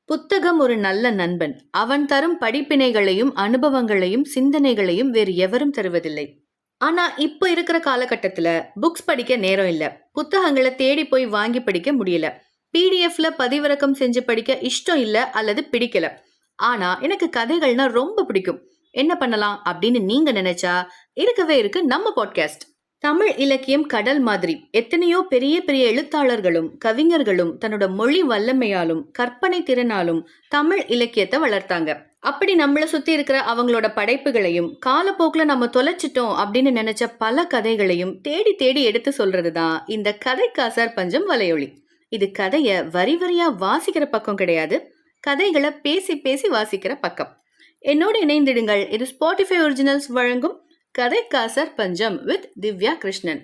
புத்தகம் ஒரு நல்ல நண்பன். அவன் தரும் படிப்பினைகளையும் அனுபவங்களையும் சிந்தனைகளையும் வேறு எவரும் தருவதில்லை. ஆனா இப்ப இருக்கிற காலகட்டத்துல புக்ஸ் படிக்க நேரம் இல்ல. புத்தகங்களை தேடி போய் வாங்கி படிக்க முடியல. பிடிஎஃப்ல பதிவிறக்கம் செஞ்சு படிக்க இஷ்டம் இல்ல அல்லது பிடிக்கல. ஆனா எனக்கு கதைகள்னா ரொம்ப பிடிக்கும். என்ன பண்ணலாம் அப்படின்னு நீங்க நினைச்சா இருக்கவே இருக்கு நம்ம பாட்காஸ்ட். தமிழ் இலக்கியம் கடல் மாதிரி. எத்தனையோ பெரிய பெரிய எழுத்தாளர்களும் கவிஞர்களும் தன்னோட மொழி வல்லமையாலும் கற்பனை திறனாலும் தமிழ் இலக்கியத்தை வளர்த்தாங்க. அப்படி நம்மள சுத்தி இருக்கிற அவங்களோட படைப்புகளையும் காலப்போக்குல நம்ம தொலைச்சிட்டோம் அப்படின்னு நினைச்ச பல கதைகளையும் தேடி தேடி எடுத்து சொல்றதுதான் இந்த கதைக்காசார் பஞ்சம் வலையொலி. இது கதைய வரி வரியா வாசிக்கிற பக்கம் கிடையாது, கதைகளை பேசி பேசி வாசிக்கிற பக்கம். என்னோடு இணைந்திடுங்கள். இது ஸ்பாட்டிஃபை ஒரிஜினல்ஸ் வழங்கும் கதைக்காசார் பஞ்சம் வித் திவ்யா கிருஷ்ணன்.